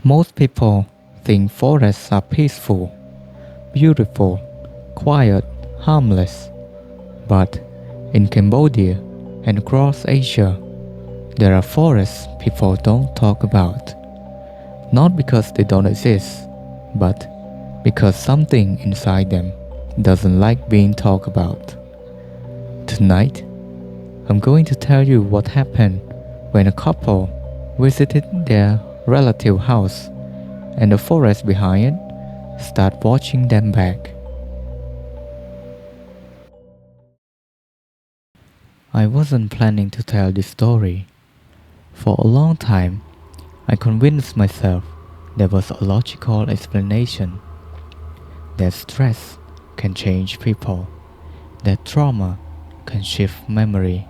Most people think forests are peaceful, beautiful, quiet, harmless. But in Cambodia and across Asia, there are forests people don't talk about. Not because they don't exist, but because something inside them doesn't like being talked about. Tonight, I'm going to tell you what happened when a couple visited their relative house and the forest behind it started watching them back. I wasn't planning to tell this story. For a long time, I convinced myself there was a logical explanation that stress can change people, that trauma can shift memory,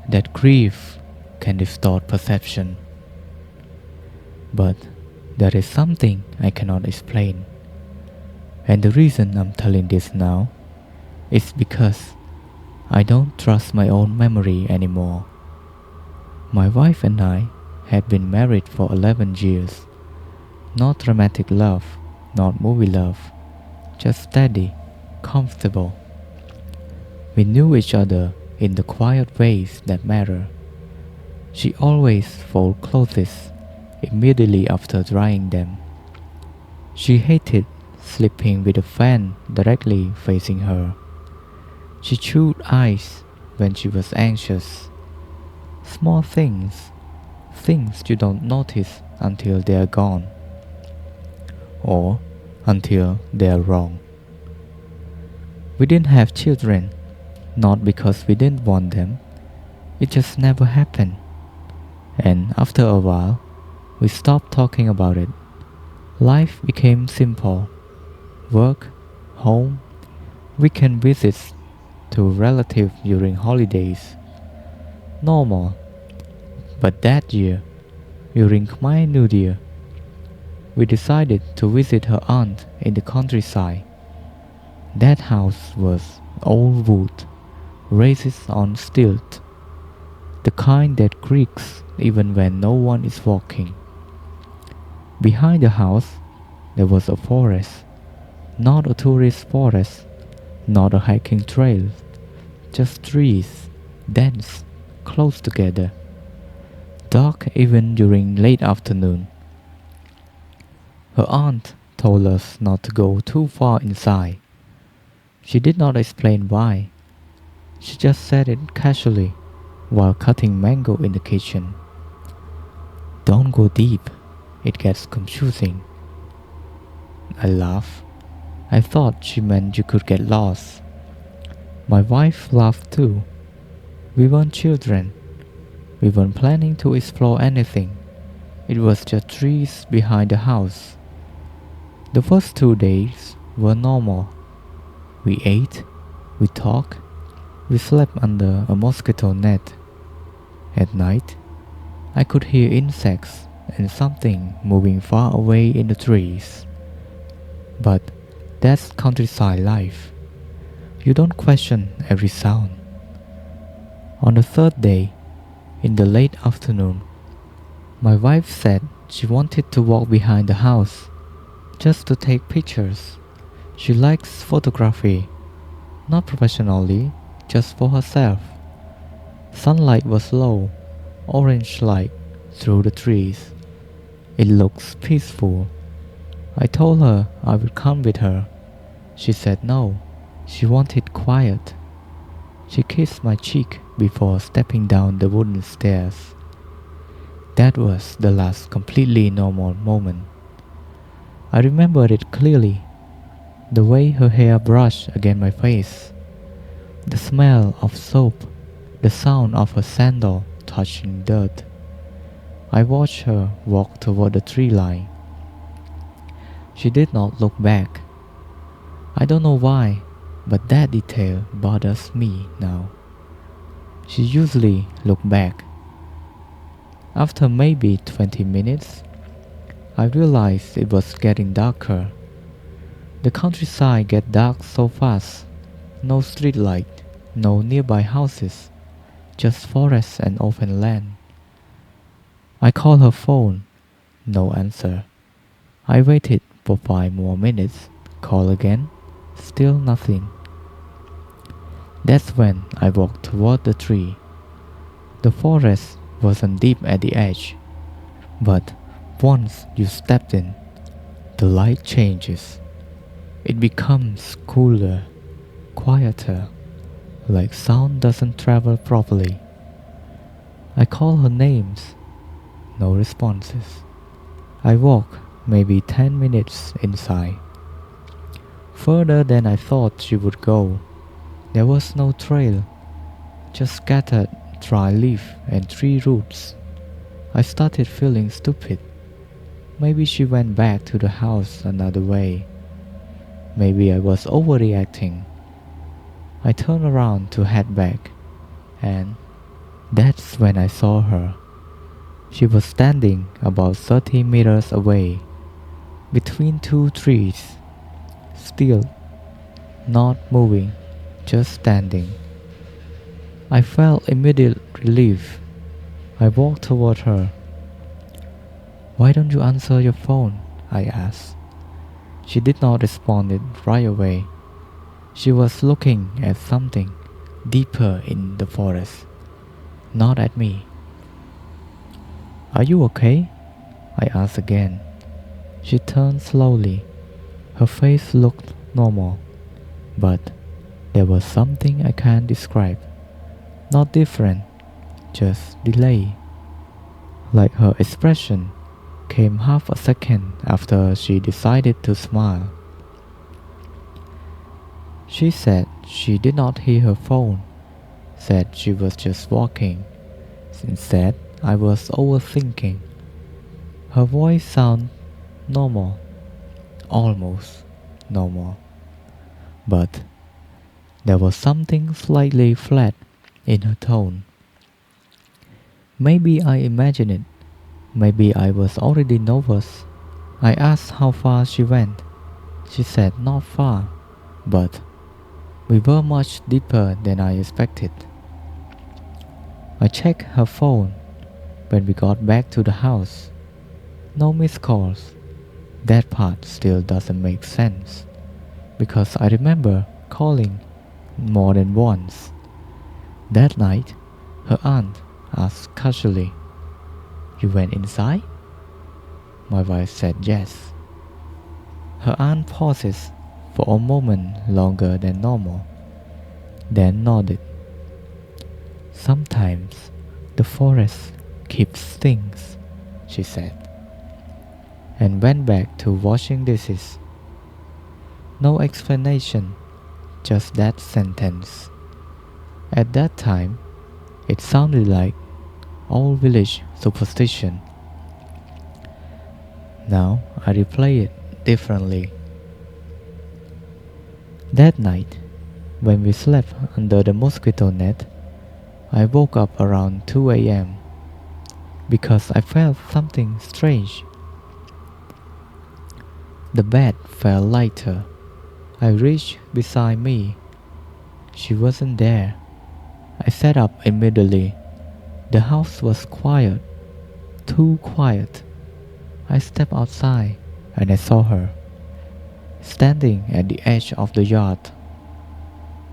that grief can distort perception. But there is something I cannot explain. And the reason I'm telling this now is because I don't trust my own memory anymore. My wife and I had been married for 11 years. Not dramatic love, not movie love, just steady, comfortable. We knew each other in the quiet ways that matter. She always folded clothes immediately after drying them. She hated sleeping with a fan directly facing her. She chewed ice when she was anxious. Small things, things you don't notice until they are gone, or until they are wrong. We didn't have children, not because we didn't want them, it just never happened. And after a while, we stopped talking about it. Life became simple. Work, home, weekend visits to relatives during holidays. Normal. But that year, during Khmer New Year, we decided to visit her aunt in the countryside. That house was old wood, raised on stilts, the kind that creaks even when no one is walking. Behind the house, there was a forest, not a tourist forest, not a hiking trail, just trees, dense, close together, dark even during late afternoon. Her aunt told us not to go too far inside. She did not explain why. She just said it casually while cutting mango in the kitchen. Don't go deep, it gets confusing. I laughed. I thought she meant you could get lost. My wife laughed too. We weren't children. We weren't planning to explore anything. It was just trees behind the house. The first 2 days were normal. We ate, we talked, we slept under a mosquito net. At night, I could hear insects and something moving far away in the trees. But that's countryside life. You don't question every sound. On the third day, in the late afternoon, my wife said she wanted to walk behind the house just to take pictures. She likes photography, not professionally, just for herself. Sunlight was low, orange light through the trees. It looks peaceful. I told her I would come with her. She said no, she wanted quiet. She kissed my cheek before stepping down the wooden stairs. That was the last completely normal moment. I remembered it clearly. The way her hair brushed against my face, the smell of soap, the sound of her sandal touching dirt. I watched her walk toward the tree line. She did not look back. I don't know why, but that detail bothers me now. She usually looked back. After maybe 20 minutes, I realized it was getting darker. The countryside gets dark so fast. No street light, no nearby houses, just forest and open land. I called her phone, no answer. I waited for 5 more minutes, called again, still nothing. That's when I walked toward the tree. The forest wasn't deep at the edge, but once you stepped in, the light changes. It becomes cooler, quieter, like sound doesn't travel properly. I call her names, no responses. I walk maybe 10 minutes inside, further than I thought she would go. There was no trail, just scattered dry leaf and tree roots. I started feeling stupid. Maybe she went back to the house another way. Maybe I was overreacting. I turned around to head back, and that's when I saw her. She was standing about 30 meters away, between two trees, still, not moving, just standing. I felt immediate relief. I walked toward her. "Why don't you answer your phone?" I asked. She did not respond right away. She was looking at something deeper in the forest, not at me. "Are you okay?" I asked again. She turned slowly. Her face looked normal, but there was something I can't describe. Not different, just delay. Like her expression came half a second after she decided to smile. She said she did not hear her phone, said she was just walking. Instead, I was overthinking. Her voice sounded normal, almost normal. But there was something slightly flat in her tone. Maybe I imagined it. Maybe I was already nervous. I asked how far she went. She said not far, but we were much deeper than I expected. I checked her phone when we got back to the house. No missed calls. That part still doesn't make sense, because I remember calling more than once. That night, her aunt asked casually, "You went inside?" My wife said yes. Her aunt pauses for a moment longer than normal, then nodded. "Sometimes the forest keeps things," she said, and went back to washing dishes. No explanation, just that sentence. At that time, it sounded like old village superstition. Now I replay it differently. That night, when we slept under the mosquito net, I woke up around 2 a.m. because I felt something strange. The bed felt lighter. I reached beside me. She wasn't there. I sat up immediately. The house was quiet, too quiet. I stepped outside and I saw her, standing at the edge of the yard,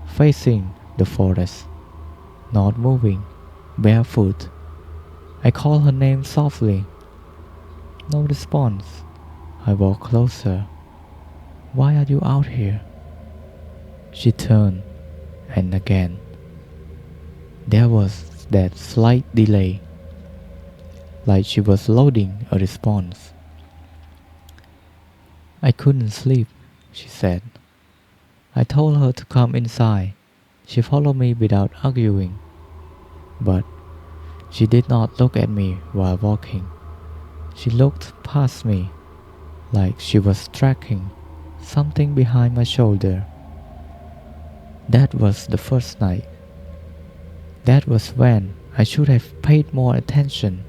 facing the forest, not moving, barefoot. I called her name softly. No response. I walked closer. "Why are you out here?" She turned, and again. There was that slight delay, like she was loading a response. "I couldn't sleep," she said. I told her to come inside. She followed me without arguing. But she did not look at me while walking. She looked past me, like she was tracking something behind my shoulder. That was the first night. That was when I should have paid more attention.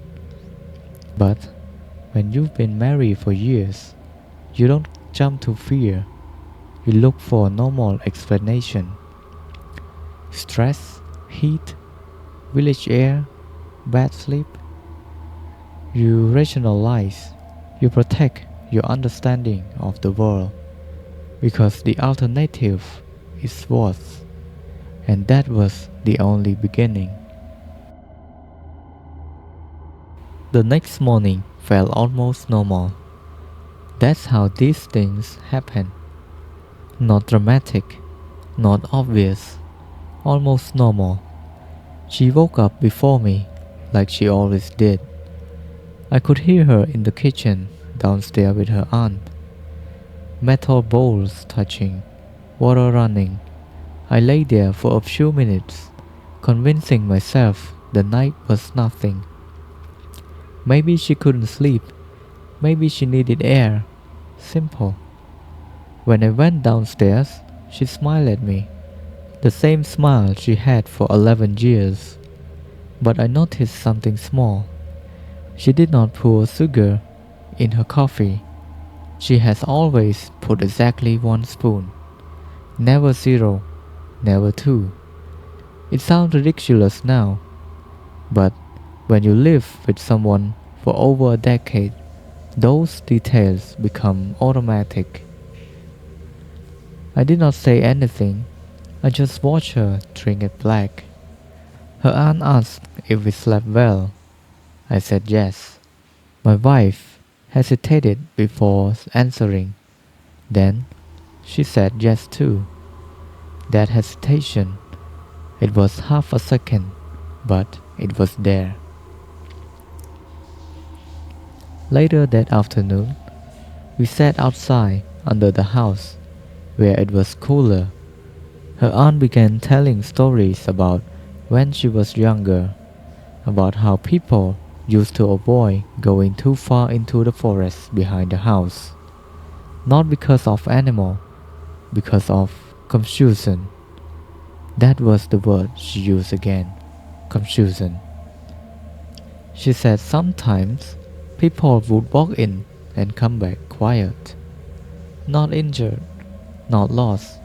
But when you've been married for years, you don't jump to fear. You look for a normal explanation. Stress, heat, village air, bad sleep. You rationalize. You protect your understanding of the world, because the alternative is worse, and that was the only beginning. The next morning felt almost normal. That's how these things happen. Not dramatic, not obvious, almost normal. She woke up before me, like she always did. I could hear her in the kitchen, downstairs with her aunt. Metal bowls touching, water running. I lay there for a few minutes, convincing myself the night was nothing. Maybe she couldn't sleep. Maybe she needed air. Simple. When I went downstairs, she smiled at me. The same smile she had for 11 years. But I noticed something small. She did not pour sugar in her coffee. She has always put exactly 1 spoon. Never 0, never 2. It sounds ridiculous now, but when you live with someone for over a decade, those details become automatic. I did not say anything. I just watched her drink it black. Her aunt asked if we slept well. I said yes. My wife hesitated before answering. Then she said yes too. That hesitation, it was half a second, but it was there. Later that afternoon, we sat outside under the house where it was cooler. Her aunt began telling stories about when she was younger, about how people used to avoid going too far into the forest behind the house, not because of animal, because of confusion. That was the word she used again, confusion. She said sometimes people would walk in and come back quiet, not injured, not lost,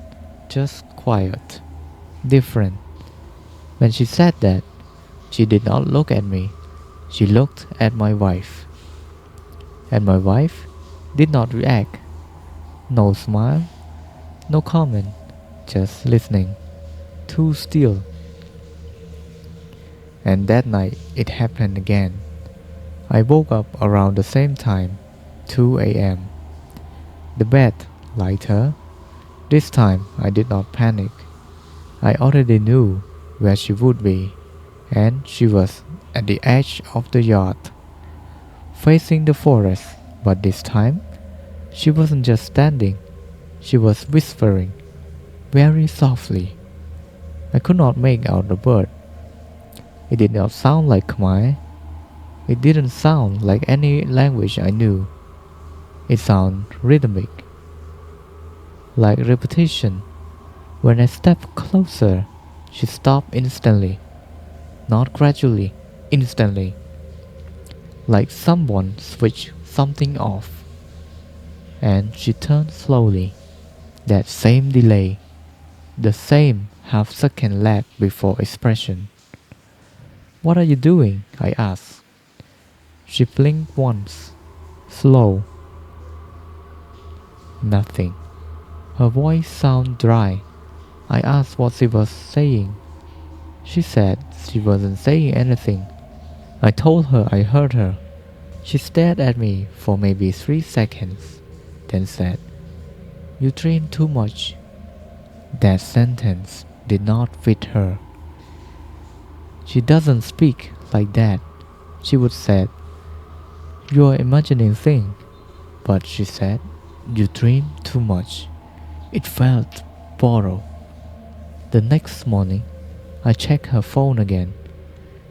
just quiet, different. When she said that, she did not look at me. She looked at my wife. And my wife did not react. No smile, no comment, just listening. Too still. And that night it happened again. I woke up around the same time, 2 a.m. The bed lighter. This time I did not panic. I already knew where she would be, and she was at the edge of the yard, facing the forest. But this time, she wasn't just standing, she was whispering, very softly. I could not make out the word. It did not sound like Khmer. It didn't sound like any language I knew. It sounded rhythmic, like repetition. When I stepped closer, she stopped instantly. Not gradually, instantly. Like someone switched something off. And she turned slowly. That same delay. The same half-second lag before expression. "What are you doing?" I asked. She blinked once. Slow. Nothing. Her voice sounded dry. I asked what she was saying. She said she wasn't saying anything. I told her I heard her. She stared at me for maybe 3 seconds, then said, "You drink too much." That sentence did not fit her. She doesn't speak like that. She would say, "You're imagining things." But she said, "You drink too much." It felt borrowed. The next morning, I checked her phone again.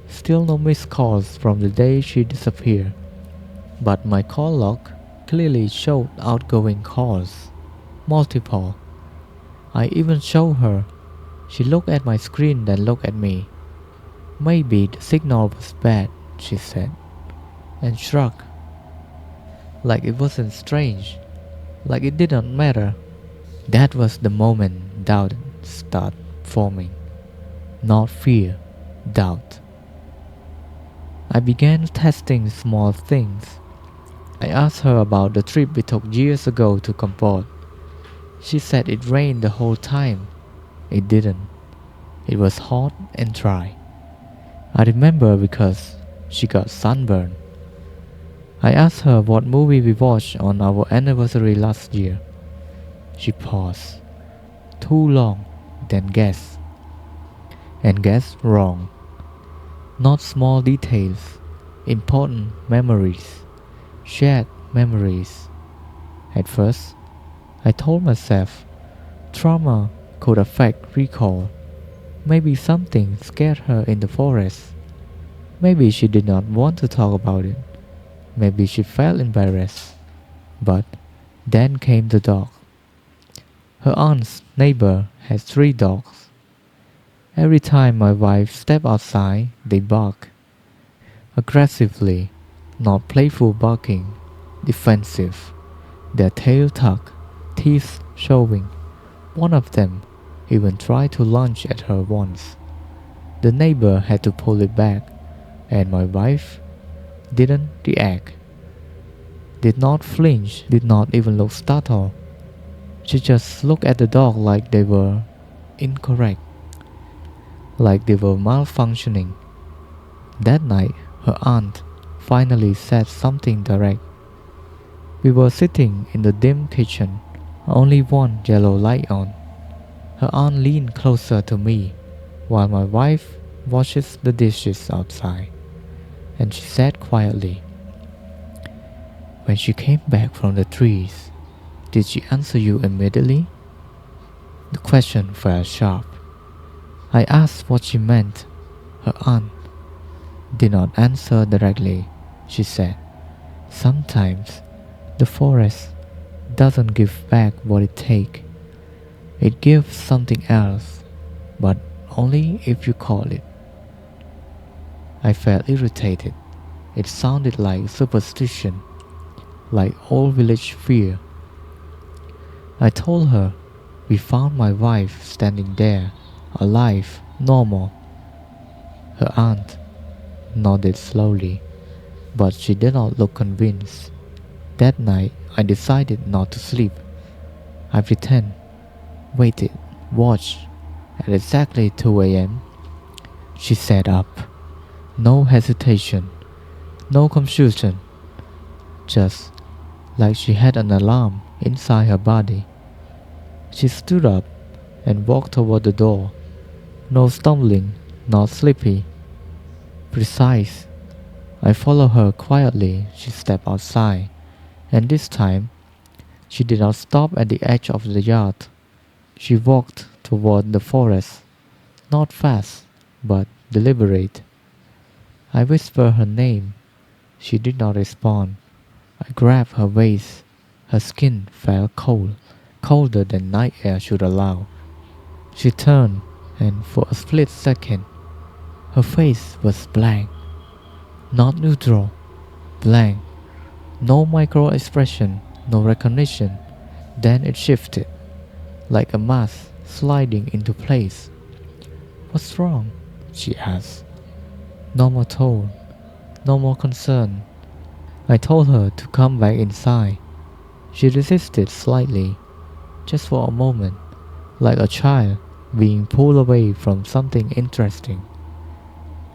Still no missed calls from the day she disappeared. But my call log clearly showed outgoing calls. Multiple. I even showed her. She looked at my screen, then looked at me. "Maybe the signal was bad," she said, and shrugged. Like it wasn't strange. Like it didn't matter. That was the moment doubt started forming. Not fear, doubt. I began testing small things. I asked her about the trip we took years ago to Kampot. She said it rained the whole time. It didn't. It was hot and dry. I remember because she got sunburned. I asked her what movie we watched on our anniversary last year. She paused. Too long, then guessed. And guessed wrong. Not small details, important memories, shared memories. At first, I told myself trauma could affect recall. Maybe something scared her in the forest. Maybe she did not want to talk about it. Maybe she felt embarrassed. But then came the dog. Her aunt's neighbor has 3 dogs. Every time my wife steps outside, they bark. Aggressively, not playful barking, defensive. Their tail tucked, teeth showing. One of them even tried to lunge at her once. The neighbor had to pull it back, and my wife didn't react. Did not flinch, did not even look startled. She just looked at the dog like they were incorrect, like they were malfunctioning. That night, her aunt finally said something direct. We were sitting in the dim kitchen, only one yellow light on. Her aunt leaned closer to me while my wife washes the dishes outside, and she said quietly, "When she came back from the trees, did she answer you immediately?" The question felt sharp. I asked what she meant. Her aunt did not answer directly. She said, "Sometimes the forest doesn't give back what it takes. It gives something else, but only if you call it." I felt irritated. It sounded like superstition, like old village fear. I told her we found my wife standing there, alive, normal. Her aunt nodded slowly, but she did not look convinced. That night, I decided not to sleep. I pretended, waited, watched. At exactly 2 a.m., she sat up. No hesitation, no confusion, just like she had an alarm inside her body. She stood up and walked toward the door. No stumbling, not sleepy. Precise. I followed her quietly. She stepped outside, and this time she did not stop at the edge of the yard. She walked toward the forest, not fast, but deliberate. I whispered her name. She did not respond. I grabbed her waist. Her skin felt cold, colder than night air should allow. She turned, and for a split second, her face was blank. Not neutral, blank. No micro expression, no recognition. Then it shifted, like a mask sliding into place. "What's wrong?" she asked. No more tone, no more concern. I told her to come back inside. She resisted slightly, just for a moment, like a child being pulled away from something interesting.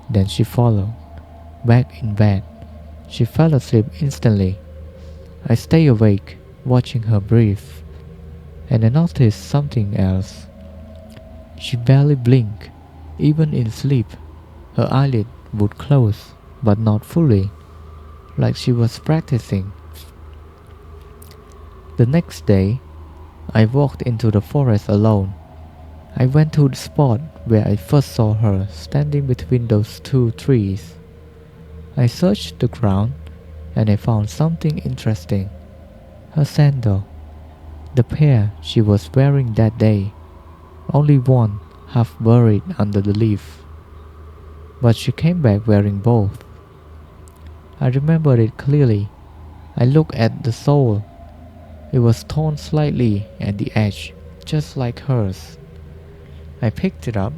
Then she followed, back in bed. She fell asleep instantly. I stayed awake, watching her breathe, and I noticed something else. She barely blinked, even in sleep. Her eyelid would close, but not fully, like she was practicing. The next day, I walked into the forest alone. I went to the spot where I first saw her standing between those 2 trees. I searched the ground and I found something interesting. Her sandal, the pair she was wearing that day, only one half buried under the leaf. But she came back wearing both. I remember it clearly. I looked at the sole. It was torn slightly at the edge, just like hers. I picked it up,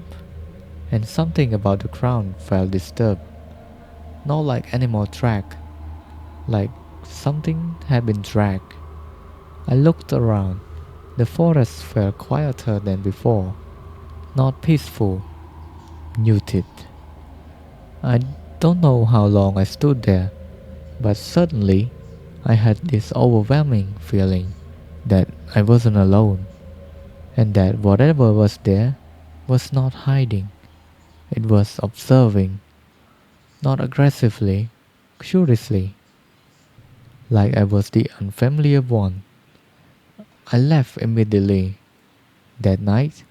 and something about the ground felt disturbed. Not like animal track, like something had been dragged. I looked around. The forest felt quieter than before, not peaceful, muted. I don't know how long I stood there, but suddenly I had this overwhelming feeling that I wasn't alone, and that whatever was there was not hiding. It was observing, not aggressively, curiously, like I was the unfamiliar one. I left immediately. That night,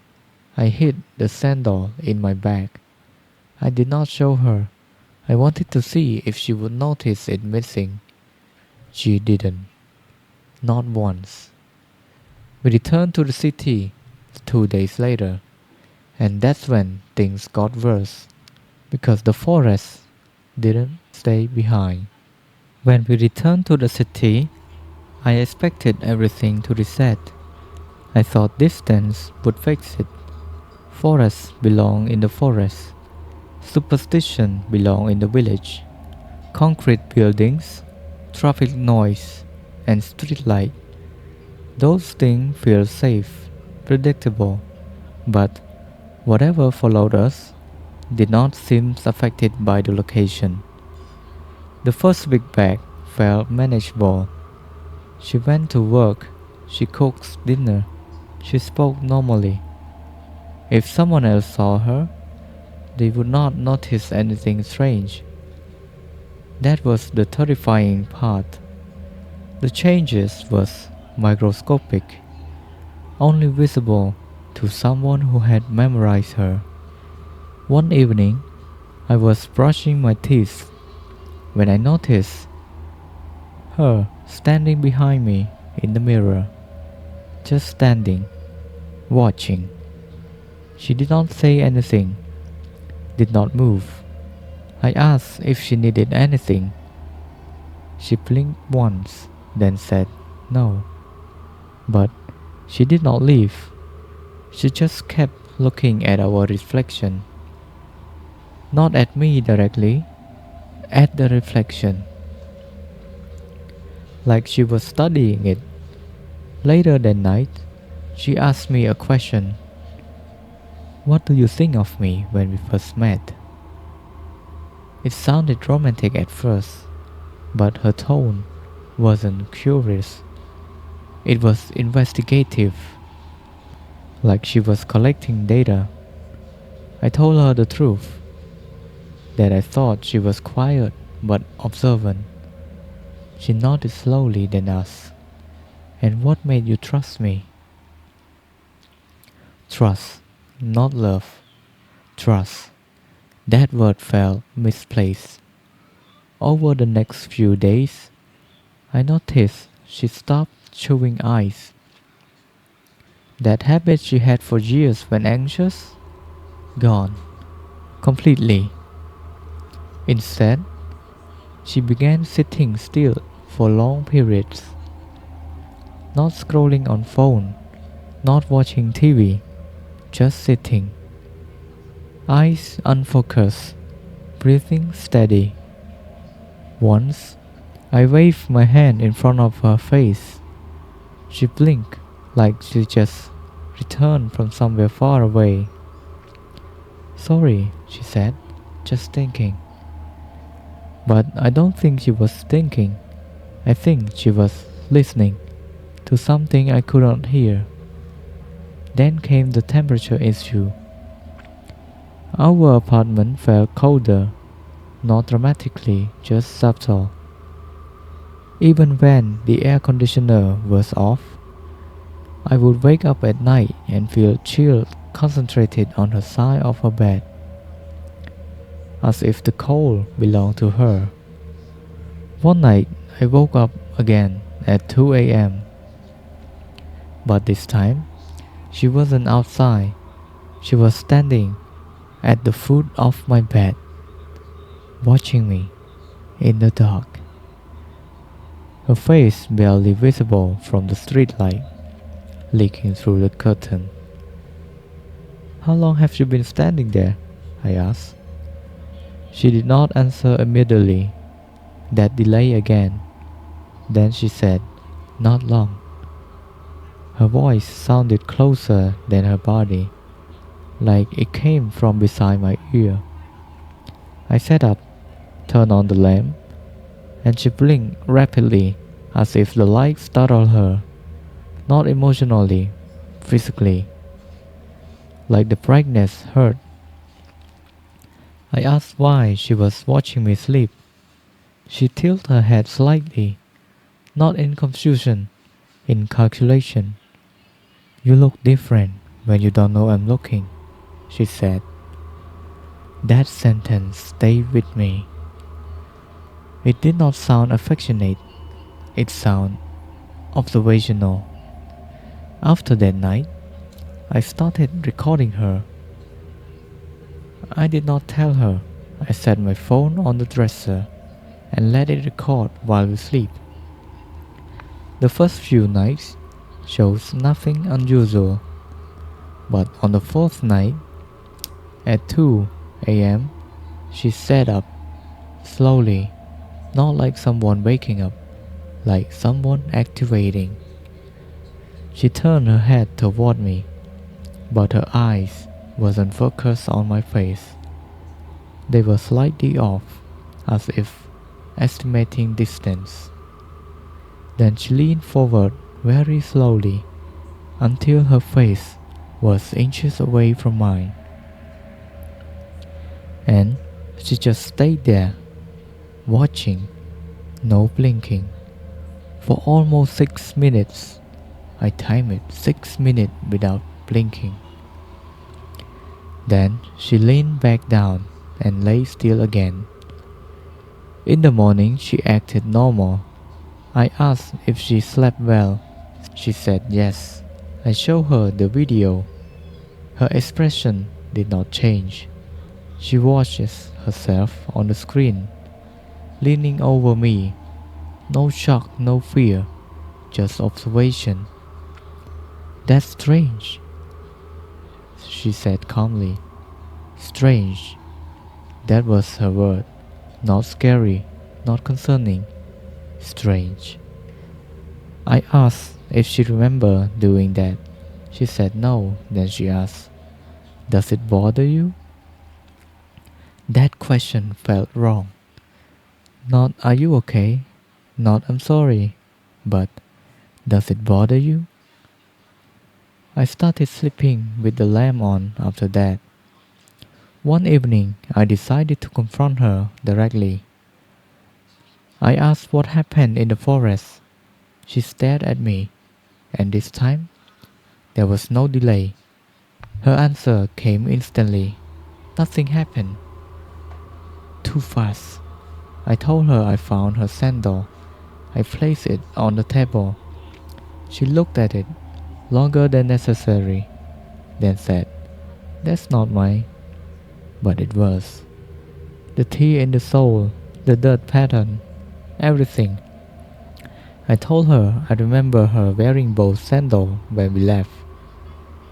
I hid the sandal in my bag. I did not show her. I wanted to see if she would notice it missing. She didn't. Not once. We returned to the city 2 days later, and that's when things got worse, because the forest didn't stay behind. When we returned to the city, I expected everything to reset. I thought distance would fix it. Forests belong in the forest. Superstition belong in the village. Concrete buildings, traffic noise, and street light. Those things feel safe, predictable, but whatever followed us did not seem affected by the location. The first week back felt manageable. She went to work, she cooked dinner, she spoke normally. If someone else saw her, they would not notice anything strange. That was the terrifying part. The changes was microscopic, only visible to someone who had memorized her. One evening, I was brushing my teeth when I noticed her standing behind me in the mirror, just standing, watching. She did not say anything, did not move. I asked if she needed anything. She blinked once, then said no. But she did not leave. She just kept looking at our reflection. Not at me directly, at the reflection. Like she was studying it. Later that night, she asked me a question. What do you think of me when we first met? It sounded romantic at first, but her tone wasn't curious. It was investigative, like she was collecting data. I told her the truth, that I thought she was quiet but observant. She nodded slowly, then asked, "And what made you trust me?" Trust, not love. Trust. That word felt misplaced. Over the next few days, I noticed she stopped chewing ice. That habit she had for years when anxious, gone, completely. Instead, she began sitting still for long periods, not scrolling on phone, not watching TV, just sitting. Eyes unfocused, breathing steady. Once, I waved my hand in front of her face. She blinked like she just returned from somewhere far away. "Sorry," she said, "just thinking." But I don't think she was thinking. I think she was listening to something I could not hear. Then came the temperature issue. Our apartment felt colder, not dramatically, just subtle. Even when the air conditioner was off, I would wake up at night and feel chill concentrated on her side of her bed, as if the cold belonged to her. One night, I woke up again at 2 a.m. But this time, she wasn't outside. She was standing at the foot of my bed, watching me in the dark. Her face barely visible from the streetlight, leaking through the curtain. "How long have you been standing there?" I asked. She did not answer immediately. That delay again. Then she said, "Not long." Her voice sounded closer than her body, like it came from beside my ear. I sat up, turned on the lamp, and she blinked rapidly as if the light startled her, not emotionally, physically, like the brightness hurt. I asked why she was watching me sleep. She tilted her head slightly, not in confusion, in calculation. "You look different when you don't know I'm looking," she said. That sentence stayed with me. It did not sound affectionate, it sounded observational. After that night, I started recording her. I did not tell her. I set my phone on the dresser and let it record while we sleep. The first few nights shows nothing unusual, but on the fourth night, at 2 a.m., she sat up, slowly, not like someone waking up, like someone activating. She turned her head toward me, but her eyes wasn't focused on my face. They were slightly off, as if estimating distance. Then she leaned forward very slowly until her face was inches away from mine. And she just stayed there, watching, no blinking, for almost 6 minutes. I timed it 6 minutes without blinking. Then she leaned back down and lay still again. In the morning, she acted normal. I asked if she slept well. She said yes. I showed her the video. Her expression did not change. She watches herself on the screen, leaning over me. No shock, no fear, just observation. "That's strange," she said calmly. Strange. That was her word. Not scary, not concerning. Strange. I asked if she remembered doing that. She said no. Then she asked, "Does it bother you?" That question felt wrong. Not "Are you okay?" Not "I'm sorry," but "Does it bother you?" I started sleeping with the lamp on after that. One evening, I decided to confront her directly. I asked what happened in the forest. She stared at me, and this time, there was no delay. Her answer came instantly. "Nothing happened." Too fast. I told her I found her sandal. I placed it on the table. She looked at it longer than necessary, then said, "That's not mine." But it was. The tear in the sole, the dirt pattern, everything. I told her I remember her wearing both sandals when we left.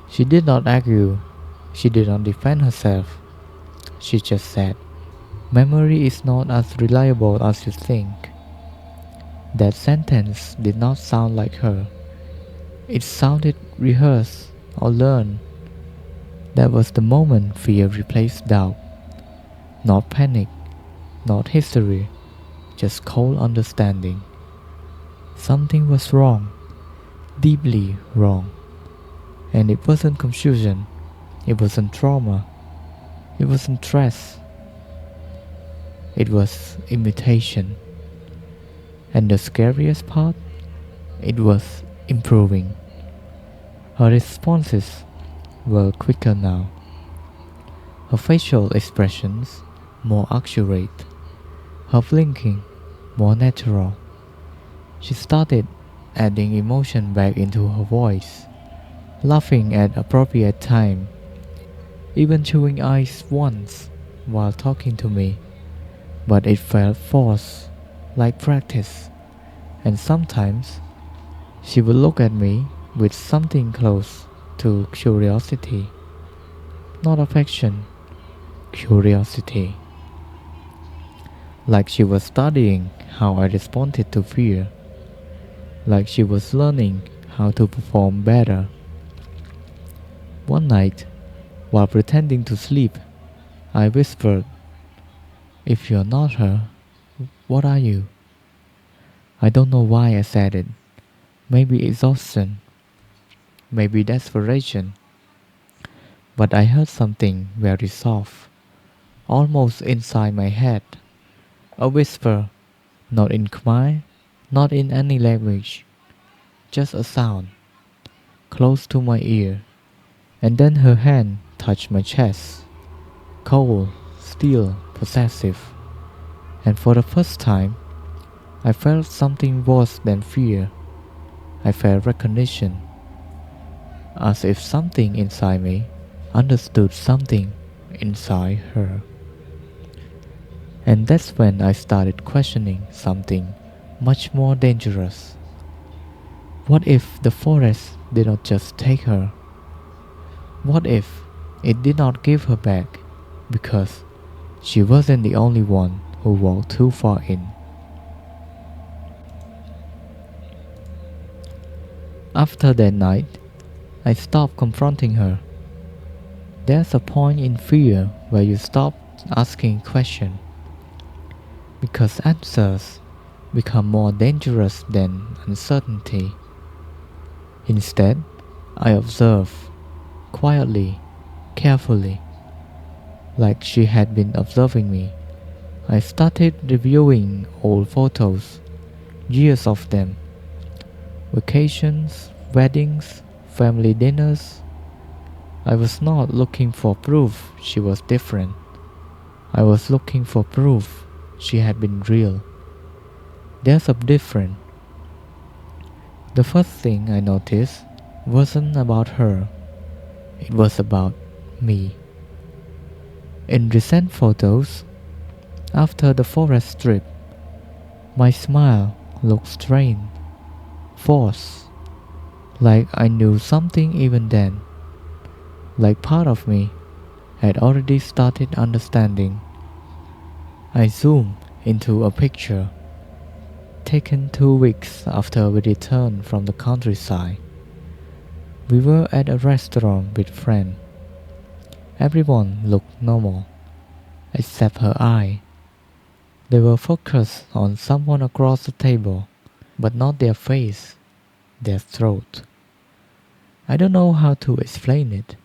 She did not argue. She did not defend herself. She just said, "Memory is not as reliable as you think." That sentence did not sound like her. It sounded rehearsed or learned. That was the moment fear replaced doubt. Not panic, not history, just cold understanding. Something was wrong, deeply wrong. And it wasn't confusion, it wasn't trauma, it wasn't stress. It was imitation. And the scariest part, it was improving. Her responses were quicker now. Her facial expressions more accurate. Her blinking more natural. She started adding emotion back into her voice, laughing at appropriate time, even chewing ice once while talking to me. But it felt forced, like practice, and sometimes she would look at me with something close to curiosity. Not affection, curiosity. Like she was studying how I responded to fear. like she was learning how to perform better. One night, while pretending to sleep, I whispered, "If you're not her, what are you?" I don't know why I said it. Maybe exhaustion, maybe desperation. But I heard something very soft, almost inside my head. A whisper, not in Khmer, not in any language, just a sound, close to my ear. And then her hand touched my chest, cold, still, possessive. And for the first time, I felt something worse than fear. I felt recognition, as if something inside me understood something inside her. And that's when I started questioning something much more dangerous. What if the forest did not just take her? What if it did not give her back because she wasn't the only one who walked too far in? After that night, I stopped confronting her. There's a point in fear where you stop asking questions because answers become more dangerous than uncertainty. Instead, I observe quietly, carefully, like she had been observing me. I started reviewing old photos, years of them, vacations, weddings, family dinners. I was not looking for proof she was different. I was looking for proof she had been real. There's a difference. The first thing I noticed wasn't about her, it was about me. In recent photos, after the forest trip, my smile looked strained, forced, like I knew something even then, like part of me had already started understanding. I zoomed into a picture taken 2 weeks after we returned from the countryside. We were at a restaurant with friends. Everyone looked normal, except her eye. They were focused on someone across the table, but not their face, their throat. I don't know how to explain it.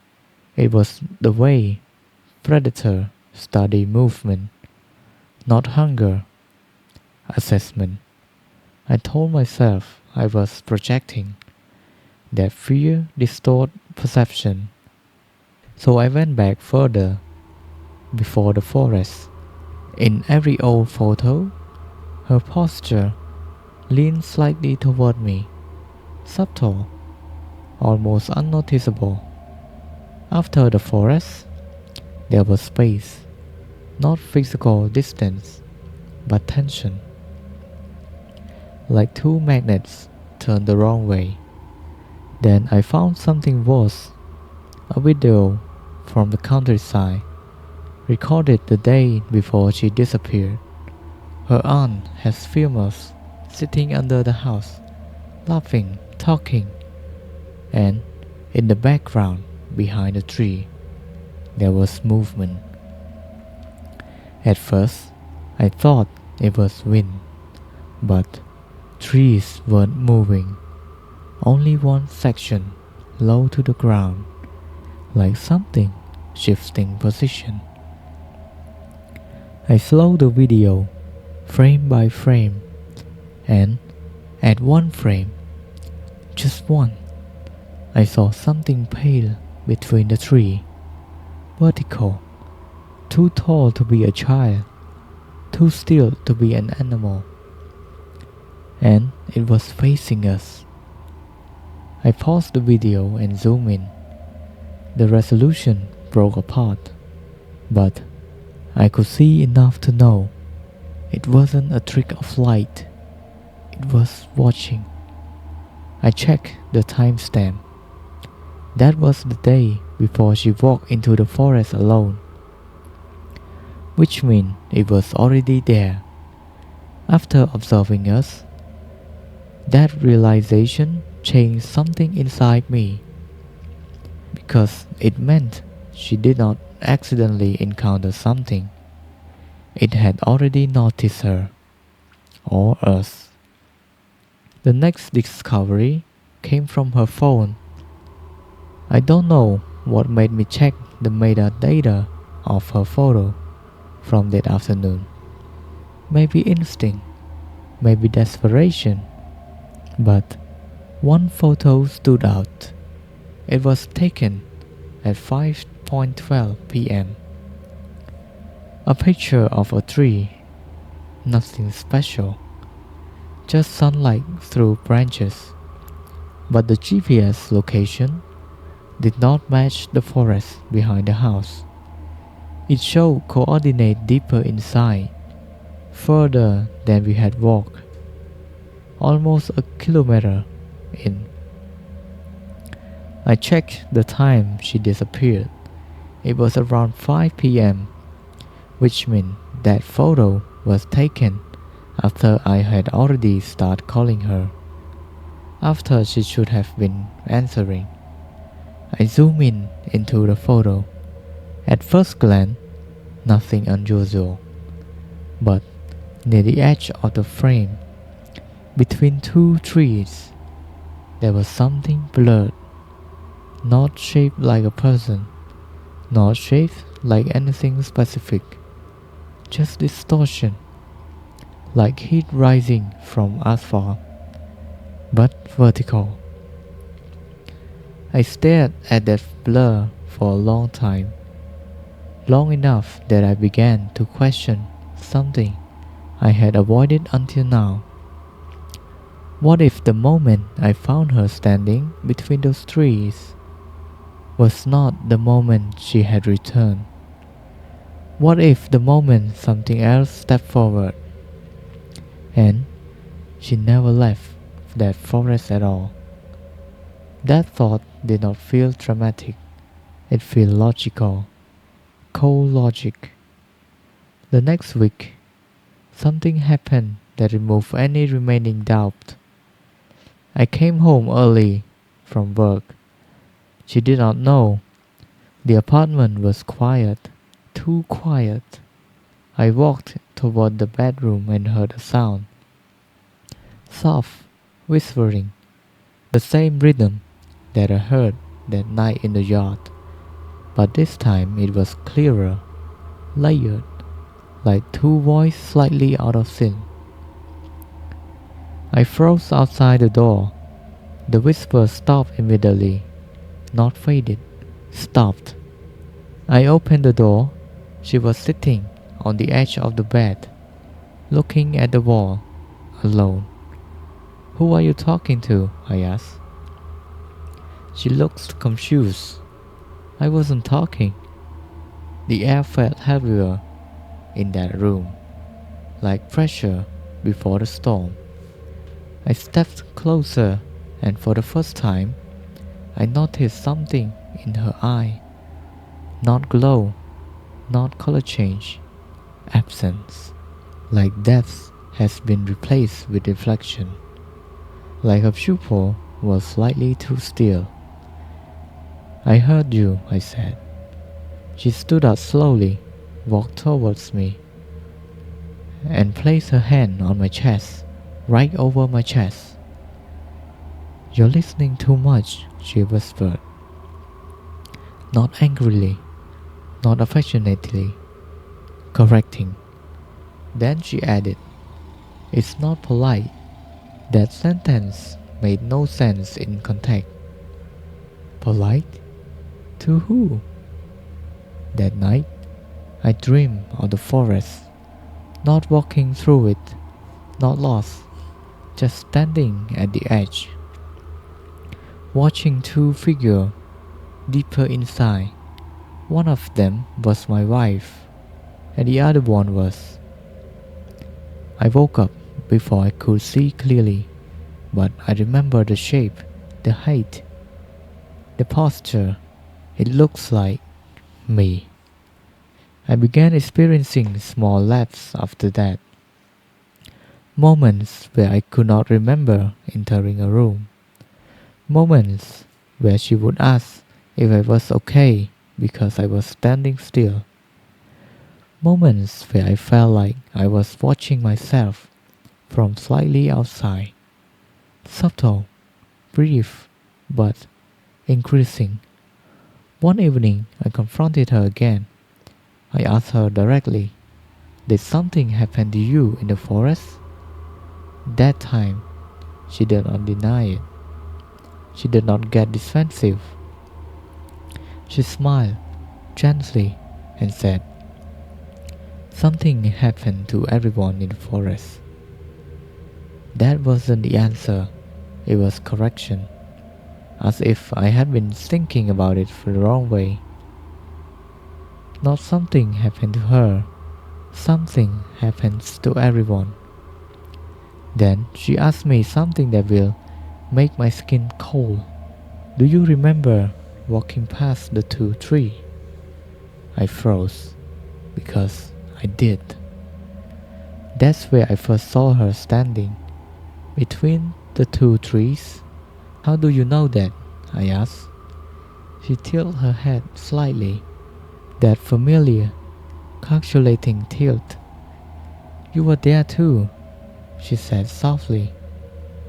It was the way predator study movement, not hunger, assessment. I told myself I was projecting, that fear distorts perception. So I went back further, before the forest. In every old photo, her posture leaned slightly toward me, subtle, almost unnoticeable. After the forest, there was space, not physical distance, but tension. Like two magnets turned the wrong way. Then I found something worse, a video from the countryside, recorded the day before she disappeared. Her aunt has filmed us sitting under the house, laughing, talking, and in the background, behind a tree, there was movement. At first, I thought it was wind, but trees weren't moving, only one section low to the ground, like something shifting position. I slowed the video, frame by frame, and at one frame, just one, I saw something pale between the tree, vertical, too tall to be a child, too still to be an animal, and it was facing us. I paused the video and zoomed in. The resolution broke apart, but I could see enough to know it wasn't a trick of light. It was watching. I checked the timestamp. That was the day before she walked into the forest alone, which means it was already there. After observing us, That realization changed something inside me because it meant she did not accidentally encounter something. It had already noticed her or us. The next discovery came from her phone. I don't know what made me check the metadata of her photo from that afternoon. Maybe instinct, maybe desperation, but one photo stood out. It was taken at 5:12 p.m. A picture of a tree, nothing special, just sunlight through branches. But the GPS location did not match the forest behind the house. It showed coordinates deeper inside, further than we had walked, almost a kilometer in. I checked the time she disappeared. It was around 5 p.m., which meant that photo was taken after I had already started calling her, after she should have been answering. I zoomed in into the photo. At first glance, nothing unusual, but near the edge of the frame, between two trees, there was something blurred, not shaped like a person, not shaped like anything specific, just distortion, like heat rising from asphalt, but vertical. I stared at that blur for a long time, long enough that I began to question something I had avoided until now. What if the moment I found her standing between those trees was not the moment she had returned? What if the moment something else stepped forward and she never left that forest at all? That thought did not feel dramatic, it felt logical, cold logic. The next week, something happened that removed any remaining doubt. I came home early from work. She did not know. The apartment was quiet, too quiet. I walked toward the bedroom and heard a sound. Soft, whispering, the same rhythm that I heard that night in the yard. But this time it was clearer, layered, like two voices slightly out of sync. I froze outside the door. The whisper stopped immediately, not faded, stopped. I opened the door. She was sitting on the edge of the bed, looking at the wall, alone. "Who are you talking to?" I asked. She looked confused. I wasn't talking. The air felt heavier in that room, like pressure before the storm. I stepped closer, and for the first time, I noticed something in her eye. Not glow, not color change, absence. Like depth has been replaced with reflection. Like her pupil was slightly too still. "I heard you," I said. She stood up slowly, walked towards me, and placed her hand on my chest, right over my chest. "You're listening too much," she whispered. Not angrily, not affectionately, correcting. Then she added, "It's not polite." That sentence made no sense in context. Polite? To who? That night, I dreamed of the forest, not walking through it, not lost, just standing at the edge, watching two figures deeper inside. One of them was my wife, and the other one was. I woke up before I could see clearly, but I remember the shape, the height, the posture. It looks like me. I began experiencing small lapses after that. Moments where I could not remember entering a room. Moments where she would ask if I was okay because I was standing still. Moments where I felt like I was watching myself from slightly outside. Subtle, brief, but increasing. One evening, I confronted her again. I asked her directly, "Did something happen to you in the forest?" That time, she did not deny it. She did not get defensive. She smiled gently and said, "Something happened to everyone in the forest." That wasn't the answer, it was correction, as if I had been thinking about it the wrong way. Not something happened to her, something happens to everyone. Then she asked me something that will make my skin cold. "Do you remember walking past the two trees?" I froze, because I did. That's where I first saw her standing, between the two trees. "How do you know that?" I asked. She tilted her head slightly, that familiar, calculating tilt. "You were there too," she said softly,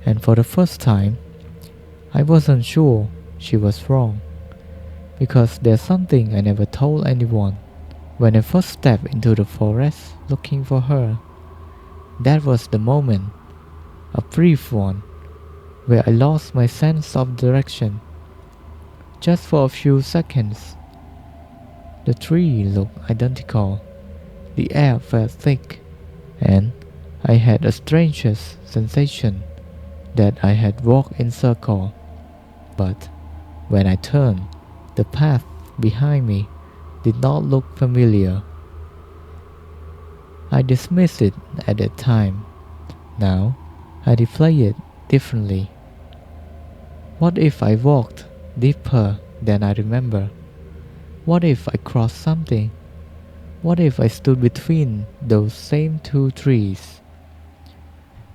and for the first time, I wasn't sure she was wrong, because there's something I never told anyone. When I first stepped into the forest looking for her, that was the moment, a brief one, where I lost my sense of direction. Just for a few seconds. The trees looked identical, the air felt thick, and I had a strangest sensation that I had walked in circles. But when I turned, the path behind me did not look familiar. I dismissed it at that time. Now I replay it differently. What if I walked deeper than I remember? What if I crossed something? What if I stood between those same two trees?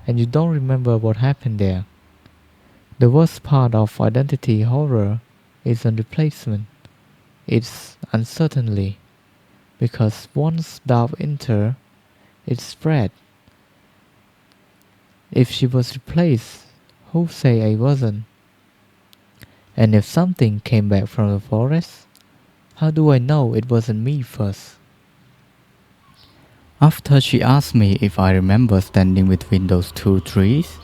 And you don't remember what happened there? The worst part of identity horror isn't replacement, it's uncertainty. Because once doubt enters, it spread. If she was replaced, who say I wasn't? And if something came back from the forest, how do I know it wasn't me first? After she asked me if I remember standing between those two trees,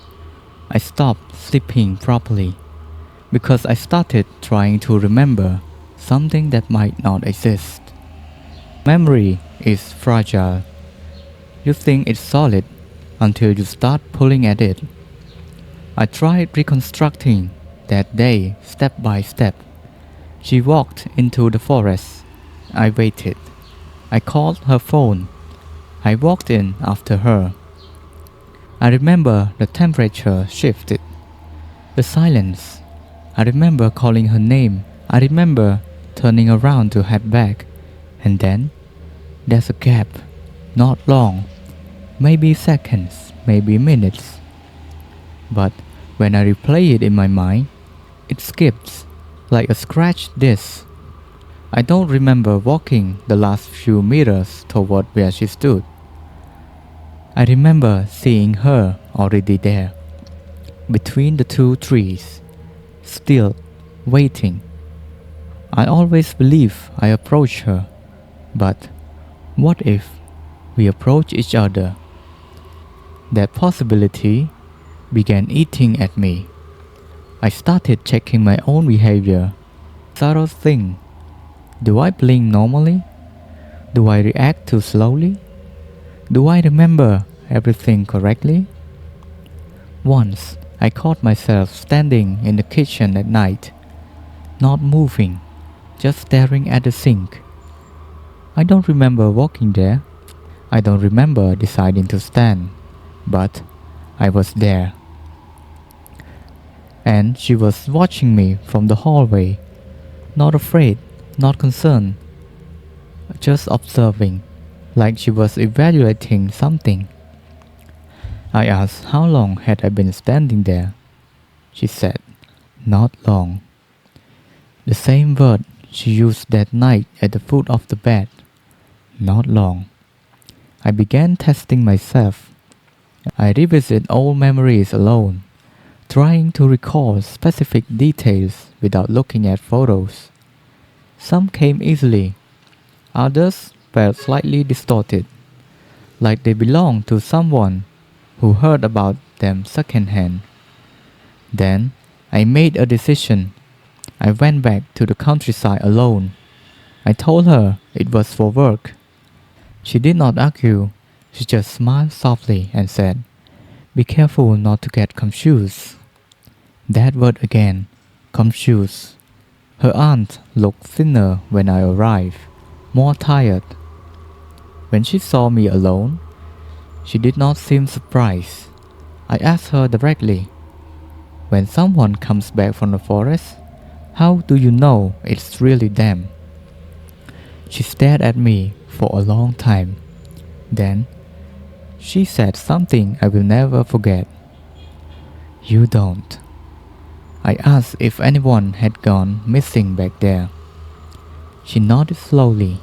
I stopped sleeping properly because I started trying to remember something that might not exist. Memory is fragile. You think it's solid until you start pulling at it. I tried reconstructing that day step by step. She walked into the forest. I waited. I called her phone. I walked in after her. I remember the temperature shifted. The silence. I remember calling her name. I remember turning around to head back. And then there's a gap. Not long. Maybe seconds, maybe minutes. But when I replay it in my mind, it skips like a scratched disc. I don't remember walking the last few meters toward where she stood. I remember seeing her already there, between the two trees, still waiting. I always believe I approach her, but what if we approach each other? That possibility began eating at me. I started checking my own behavior. Subtle thing. Do I blink normally? Do I react too slowly? Do I remember everything correctly? Once, I caught myself standing in the kitchen at night, not moving, just staring at the sink. I don't remember walking there. I don't remember deciding to stand, but I was there. And she was watching me from the hallway, not afraid, not concerned, just observing, like she was evaluating something. I asked how long had I been standing there. She said, "Not long." The same word she used that night at the foot of the bed. Not long. I began testing myself. I revisited old memories alone, trying to recall specific details without looking at photos. Some came easily, others felt slightly distorted, like they belonged to someone who heard about them secondhand. Then I made a decision. I went back to the countryside alone. I told her it was for work. She did not argue, she just smiled softly and said, "Be careful not to get confused." That word again, confused. Her aunt looked thinner when I arrived, more tired. When she saw me alone, she did not seem surprised. I asked her directly, "When someone comes back from the forest, how do you know it's really them?" She stared at me for a long time. Then, she said something I will never forget. "You don't." I asked if anyone had gone missing back there. She nodded slowly.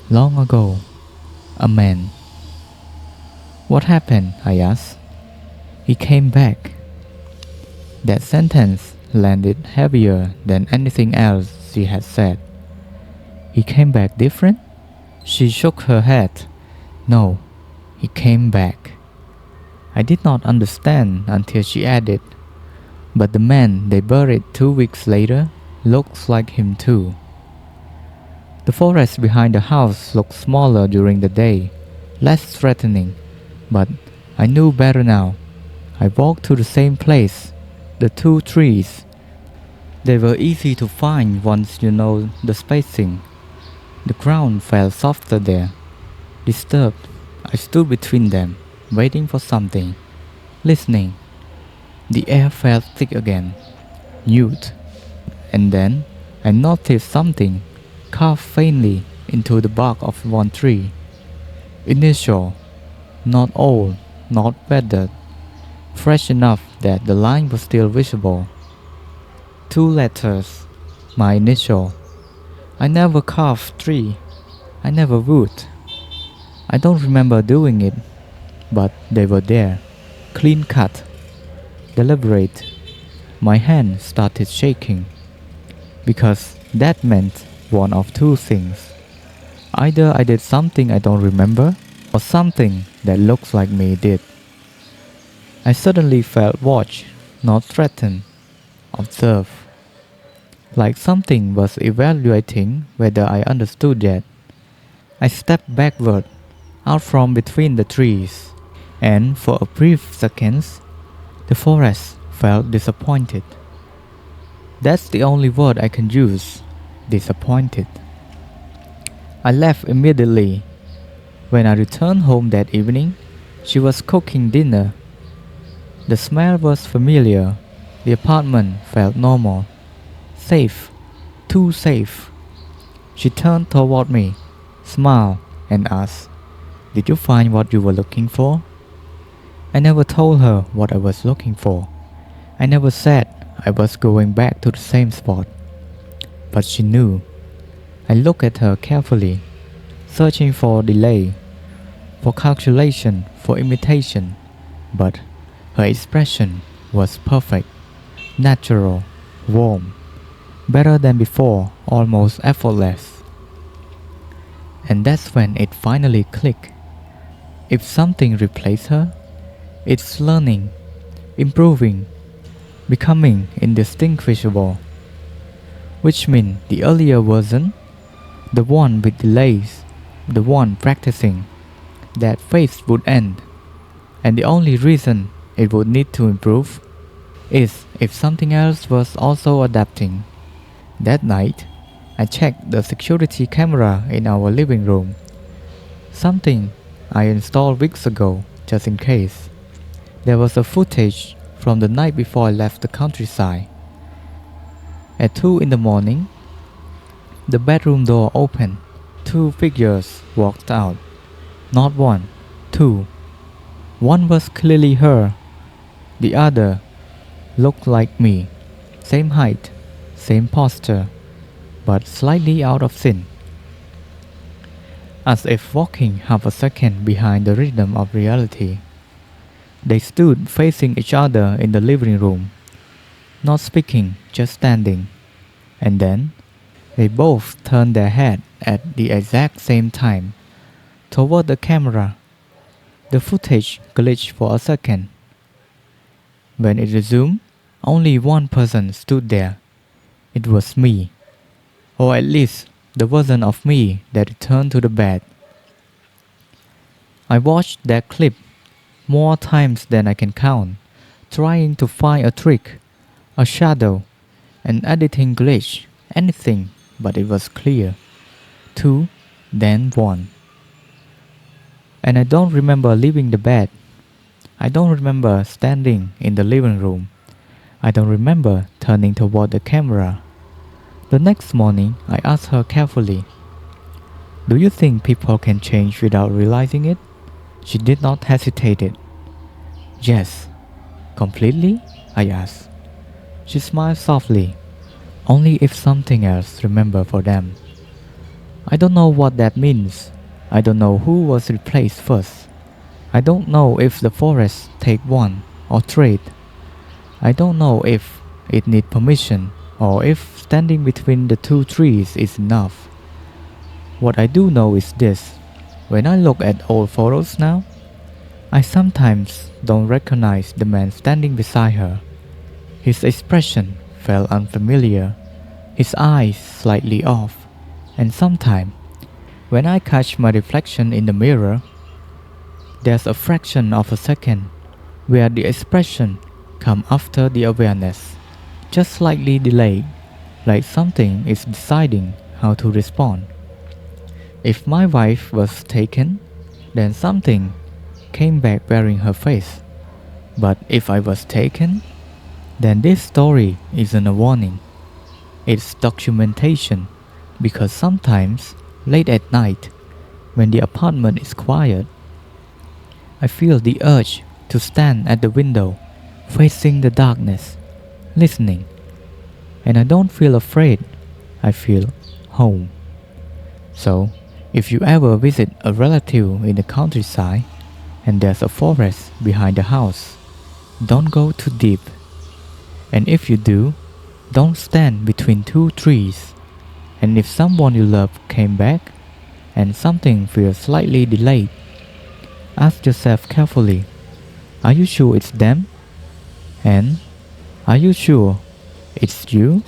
"Long ago, a man." "What happened?" I asked. "He came back." That sentence landed heavier than anything else she had said. "He came back different?" She shook her head. "No, he came back." I did not understand until she added, "But the man they buried 2 weeks later looks like him too." The forest behind the house looked smaller during the day, less threatening, but I knew better now. I walked to the same place, the 2 trees. They were easy to find once you know the spacing. The ground felt softer there. Disturbed, I stood between them, waiting for something, listening. The air felt thick again, mute. And then I noticed something carved faintly into the bark of one tree. Initial, not old, not weathered, fresh enough that the line was still visible. 2 letters, my initial. I never carved tree. I never would. I don't remember doing it, but they were there, clean cut, deliberate. My hand started shaking, because that meant one of two things. Either I did something I don't remember, or something that looks like me did. I suddenly felt watched, not threatened, observed. Like something was evaluating whether I understood yet. I stepped backward, out from between the trees, and for a brief seconds, the forest felt disappointed. That's the only word I can use, disappointed. I left immediately. When I returned home that evening, she was cooking dinner. The smell was familiar. The apartment felt normal. Safe, too safe. She turned toward me, smiled, and asked, "Did you find what you were looking for?" I never told her what I was looking for. I never said I was going back to the same spot. But she knew. I looked at her carefully, searching for delay, for calculation, for imitation. But her expression was perfect, natural, warm, better than before, almost effortless. And that's when it finally clicked. If something replaced her, it's learning, improving, becoming indistinguishable. Which means the earlier version, the one with delays, the one practicing, that phase would end. And the only reason it would need to improve is if something else was also adapting. That night, I checked the security camera in our living room. Something I installed weeks ago, just in case. There was a footage from the night before I left the countryside. At 2 in the morning, the bedroom door opened. 2 figures walked out. Not one, 2. One was clearly her, the other looked like me, same height, same posture, but slightly out of sync, as if walking half a second behind the rhythm of reality. They stood facing each other in the living room, not speaking, just standing, and then they both turned their head at the exact same time toward the camera. The footage glitched for a second. When it resumed, only one person stood there. It was me, or at least the version of me that returned to the bed. I watched that clip more times than I can count, trying to find a trick, a shadow, an editing glitch, anything, but it was clear. Two, then one. And I don't remember leaving the bed. I don't remember standing in the living room. I don't remember turning toward the camera. The next morning, I asked her carefully, "Do you think people can change without realizing it?" She did not hesitate. "Yes." "Completely?" I asked. She smiled softly. "Only if something else remember for them." I don't know what that means. I don't know who was replaced first. I don't know if the forest take one or trade. I don't know if it need permission or if standing between the two trees is enough. What I do know is this. When I look at old photos now, I sometimes don't recognize the man standing beside her. His expression felt unfamiliar, his eyes slightly off, and sometimes when I catch my reflection in the mirror, there's a fraction of a second where the expression comes after the awareness, just slightly delayed, like something is deciding how to respond. If my wife was taken, then something came back wearing her face. But if I was taken, then this story isn't a warning. It's documentation, because sometimes late at night, when the apartment is quiet, I feel the urge to stand at the window, facing the darkness, listening. And I don't feel afraid, I feel home. So, if you ever visit a relative in the countryside and there's a forest behind the house, don't go too deep. And if you do, don't stand between two trees. And if someone you love came back and something feels slightly delayed, ask yourself carefully, are you sure it's them? And are you sure it's you?